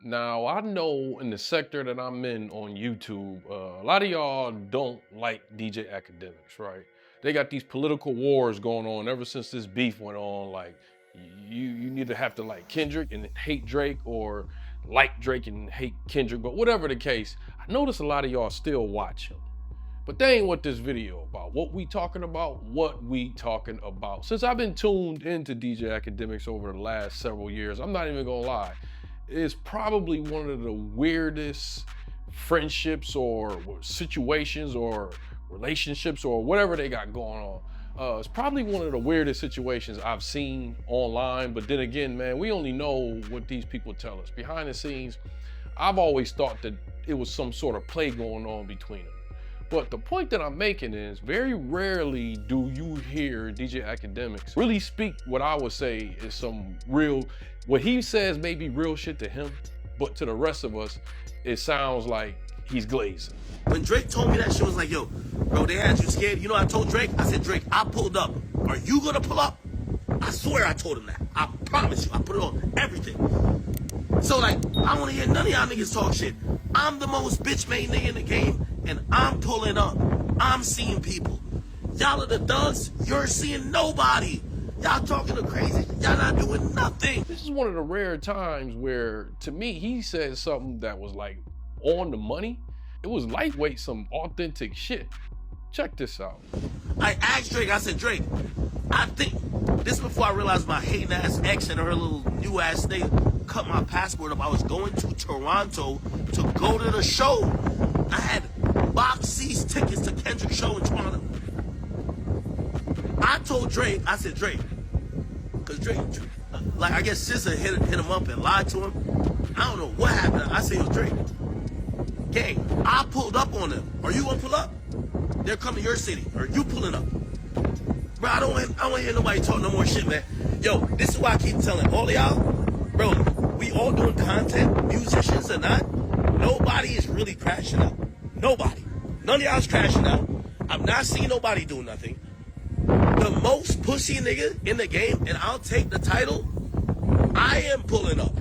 Now, I know in the sector that I'm in on YouTube, a lot of y'all don't like DJ Akademiks, right? They got these political wars going on ever since this beef went on. Like, you either have to like Kendrick and hate Drake, or like Drake and hate Kendrick, but whatever the case, I notice a lot of y'all still watch him. But that ain't what this video about. What we talking about. Since I've been tuned into DJ Akademiks over the last several years, I'm not even gonna lie, it's probably one of the weirdest friendships or situations or relationships or whatever they got going on. It's probably one of the weirdest situations I've seen online, but then again, man, we only know what these people tell us. Behind the scenes, I've always thought that it was some sort of play going on between them. But the point that I'm making is very rarely do you hear DJ Akademiks really speak what I would say is some real, what he says may be real shit to him, but to the rest of us, it sounds like he's glazing. When Drake told me that shit, was like, yo, bro, they had you scared. You know what I told Drake? I said, Drake, I pulled up. Are you gonna pull up? I swear I told him that. I promise you. I put it on everything. So like, I don't wanna hear none of y'all niggas talk shit. I'm the most bitch-made nigga in the game, and I'm pulling up. I'm seeing people. Y'all are the thugs. You're seeing nobody. Y'all talking to crazy. Y'all not doing nothing. This is one of the rare times where, to me, he said something that was like on the money. It was lightweight, some authentic shit. Check this out. I asked Drake, I said, Drake, I think, this before I realized my hating ass ex and her little new ass nigga cut my passport up. I was going to Toronto to go to the show. I had Moxy's tickets to Kendrick show in Toronto. I told Drake, I said, Drake, because Drake, like, I guess SZA hit him up and lied to him. I don't know what happened. I said, yo, Drake, gang, I pulled up on them. Are you gonna pull up? They're coming to your city. Are you pulling up? Bro, I don't want to hear nobody talk no more shit, man. Yo, this is why I keep telling all of y'all, bro, we all doing content, musicians or not, nobody is really crashing out. Nobody. None of y'all is crashing out. I'm not seeing nobody doing nothing. The most pussy nigga in the game, and I'll take the title, I am pulling up.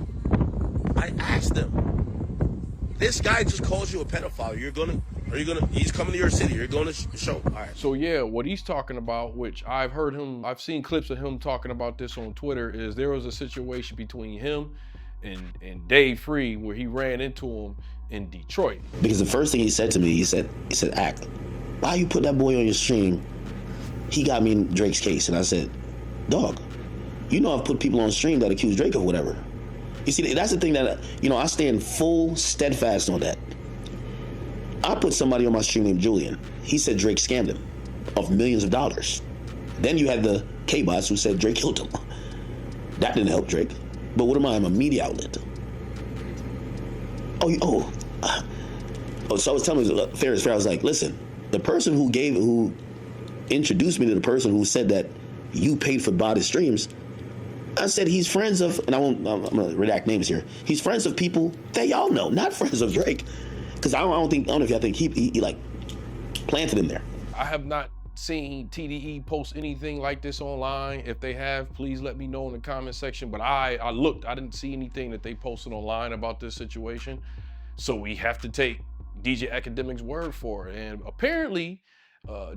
I asked them, this guy just calls you a pedophile. He's coming to your city. You're going to show. All right. So yeah, what he's talking about, which I've seen clips of him talking about this on Twitter, is there was a situation between him and Dave Free where he ran into him in Detroit. Because the first thing he said to me, he said, Act, why you put that boy on your stream? He got me in Drake's case. And I said, dog, you know I've put people on stream that accuse Drake of whatever. You see, that's the thing that, I stand full steadfast on that. I put somebody on my stream named Julian. He said Drake scammed him of millions of dollars. Then you had the K-bots who said Drake killed him. That didn't help Drake. But what am I? I'm a media outlet. So I was telling him, fair is fair. I was like, listen, the person who introduced me to the person who said that you paid for body streams, I said he's friends of, and I'm gonna redact names here. He's friends of people that y'all know, not friends of Drake. Because I don't know if y'all think he like planted him there. I have not seen TDE post anything like this online. If they have, please let me know in the comment section. But I looked, I didn't see anything that they posted online about this situation. So we have to take DJ Akademiks' word for it. And apparently,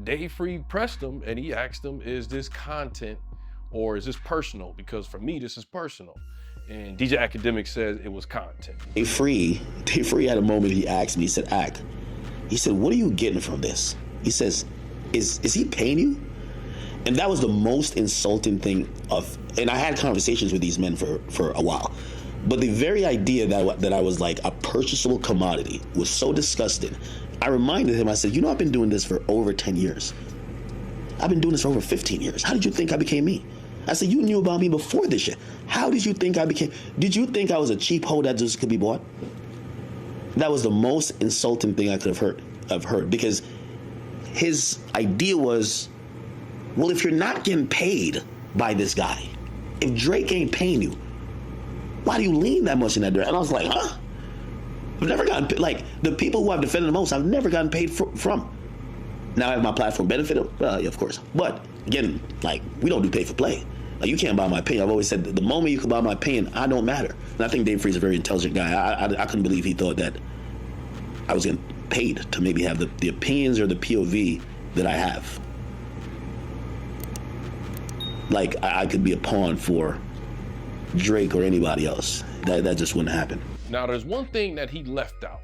Dave Free pressed him and he asked him, is this content or is this personal? Because for me, this is personal. And DJ Akademiks says it was content. Dave Free had a moment. He asked me, he said, Ak, he said, what are you getting from this? He says, is he paying you? And that was the most insulting thing and I had conversations with these men for a while. But the very idea that I was like a purchasable commodity was so disgusting. I reminded him, I said, I've been doing this for over 10 years. I've been doing this for over 15 years. How did you think I became me? I said, you knew about me before this shit. How did you think did you think I was a cheap hoe that just could be bought? That was the most insulting thing I could have heard, because his idea was, well, if you're not getting paid by this guy, if Drake ain't paying you, why do you lean that much in that direction? And I was like, huh? I've never gotten paid. Like, the people who I've defended the most, I've never gotten paid from. Now I have my platform benefit them? Yeah, of course. But again, like, we don't do pay for play. Like, you can't buy my opinion. I've always said the moment you can buy my opinion, I don't matter. And I think Dave Free's a very intelligent guy. I couldn't believe he thought that I was getting paid to maybe have the opinions or the POV that I have. Like, I could be a pawn for Drake or anybody else. That just wouldn't happen. Now, there's one thing that he left out.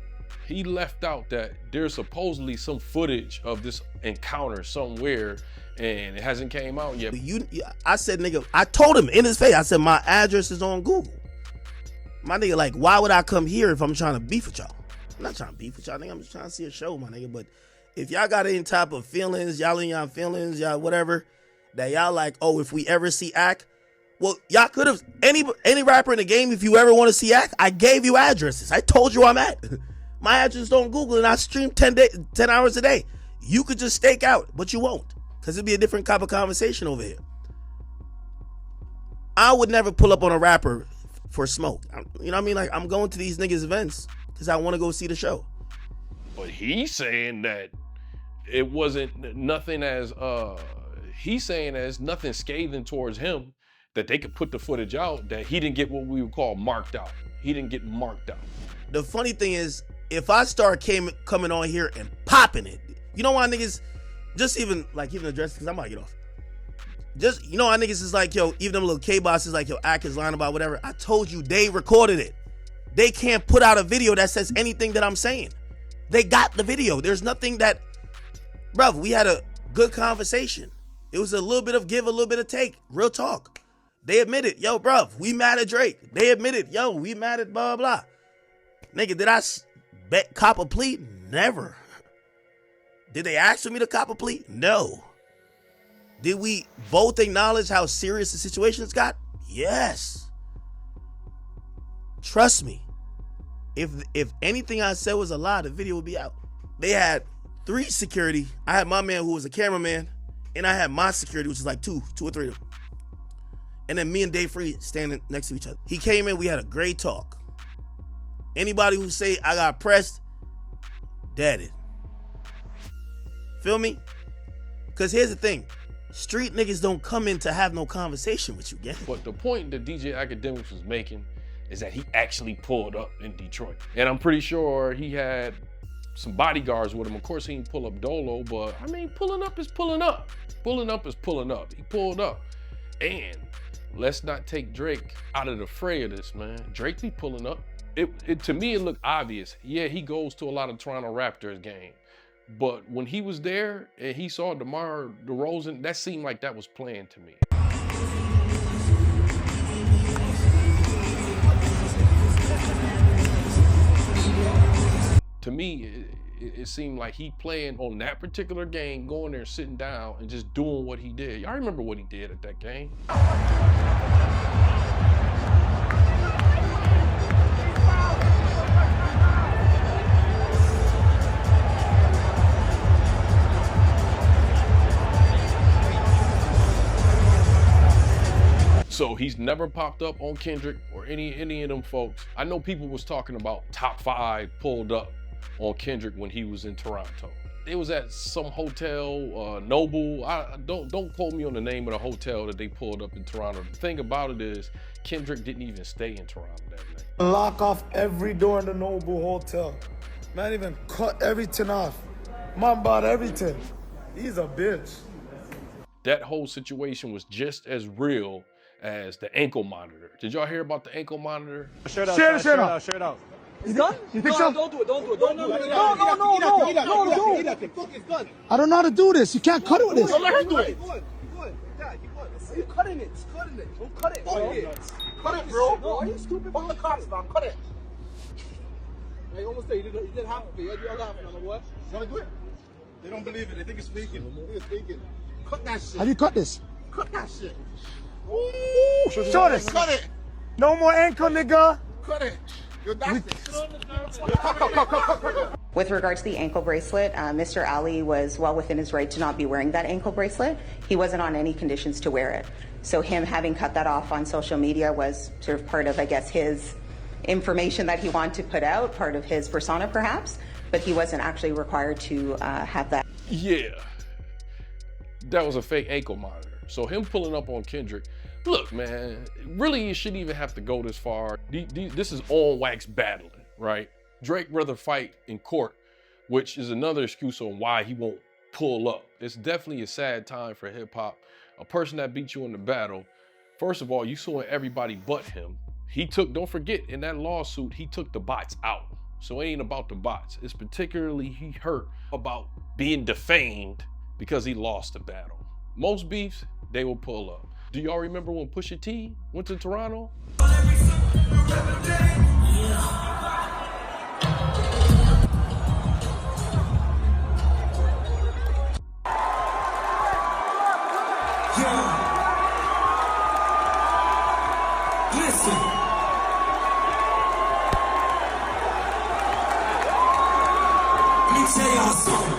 He left out that there's supposedly some footage of this encounter somewhere, and it hasn't came out yet. I said, nigga, I told him in his face, I said, my address is on Google. My nigga, like, why would I come here if I'm trying to beef with y'all? I'm not trying to beef with y'all, nigga. I'm just trying to see a show, my nigga. But if y'all got any type of feelings, y'all in y'all feelings, y'all whatever, that y'all like, oh, if we ever see Ak, well, y'all could have, any rapper in the game, if you ever want to see Ak, I gave you addresses. I told you where I'm at. My address is on Google, and I stream 10 hours a day. You could just stake out, but you won't, because it'd be a different type of conversation over here. I would never pull up on a rapper for smoke. You know what I mean? Like, I'm going to these niggas' events because I want to go see the show. But he's saying that it wasn't nothing as, he's saying there's nothing scathing towards him, that they could put the footage out, that he didn't get what we would call marked out. He didn't get marked out. The funny thing is, if I start coming on here and popping it, you know why niggas just even address, because I'm about to get off. Just, you know why niggas is like, yo, even them little K-bosses like, yo, Ak is lying about whatever. I told you they recorded it. They can't put out a video that says anything that I'm saying. They got the video. There's nothing that, bruv, we had a good conversation. It was a little bit of give, a little bit of take. Real talk. They admitted, yo, bruv, we mad at Drake. They admitted, yo, we mad at blah, blah. Nigga, did I bet cop a plea? Never. Did they ask for me to cop a plea? No. Did we both acknowledge how serious the situation's got? Yes. Trust me. If anything I said was a lie, the video would be out. They had 3 security. I had my man who was a cameraman, and I had my security, which is like two or three of them. And then me and Dave Free standing next to each other. He came in, we had a great talk. Anybody who say I got pressed, dead it. Feel me? Because here's the thing. Street niggas don't come in to have no conversation with you, gang. But the point that DJ Akademiks was making is that he actually pulled up in Detroit. And I'm pretty sure he had some bodyguards with him. Of course, he didn't pull up Dolo, but I mean, pulling up is pulling up. Pulling up is pulling up. He pulled up. And let's not take Drake out of the fray of this, man. Drake be pulling up. To me, it looked obvious. Yeah, he goes to a lot of Toronto Raptors games. But when he was there and he saw DeMar DeRozan, that seemed like that was playing to me. To me, it seemed like he playing on that particular game, going there, sitting down, and just doing what he did. Y'all remember what he did at that game? So he's never popped up on Kendrick or any of them folks. I know people was talking about top 5 pulled up on Kendrick when he was in Toronto. It was at some hotel, Noble. Don't quote me on the name of the hotel that they pulled up in Toronto. The thing about it is, Kendrick didn't even stay in Toronto that night. Lock off every door in the Noble Hotel. Man even cut everything off. Man bought everything. He's a bitch. That whole situation was just as real as the ankle monitor. Did y'all hear about the ankle monitor? Shirt out. It's done? You think so? Don't do it. Don't do it. No. I don't know how to do this. You can't cut it with this. Let her do it. You cutting it. Don't cut it. Cut it, bro. No, are you stupid? Fuck the cops, man. Cut it. I almost said you did half of it. You did half of it. What? You want to do it? They don't believe it. They think it's faking. Cut that shit. How do you cut this? Cut that shit. Ooh, show this. Cut it. No more ankle, nigga. Cut it. You're nasty. With regards to the ankle bracelet, Mr. Ali was well within his right to not be wearing that ankle bracelet. He wasn't on any conditions to wear it. So him having cut that off on social media was sort of part of, I guess, his information that he wanted to put out, part of his persona perhaps, but he wasn't actually required to have that. Yeah, that was a fake ankle monitor. So him pulling up on Kendrick Look, man, really you shouldn't even have to go this far. This is on wax battling, right? Drake rather fight in court, which is another excuse on why he won't pull up. It's definitely a sad time for hip hop. A person that beat you in the battle, first of all, you suing everybody but him. Don't forget, in that lawsuit, he took the bots out. So it ain't about the bots. It's particularly he hurt about being defamed because he lost the battle. Most beefs, they will pull up. Do y'all remember when Pusha T went to Toronto? Listen. Let me tell y'all something.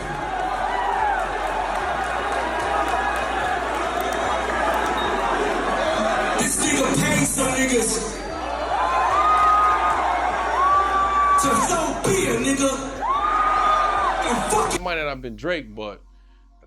This nigga paid some niggas to so be a nigga. It might not have been Drake, but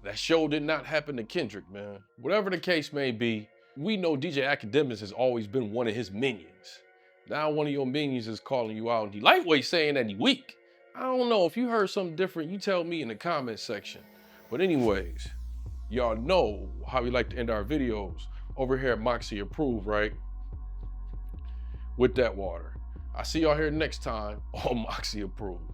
that show did not happen to Kendrick, man. Whatever the case may be, we know DJ Akademiks has always been one of his minions. Now one of your minions is calling you out and he lightweight saying that he weak. I don't know, if you heard something different, you tell me in the comment section. But anyways, y'all know how we like to end our videos over here at Moxy Approved, right? With that water. I'll see y'all here next time on Moxy Approved.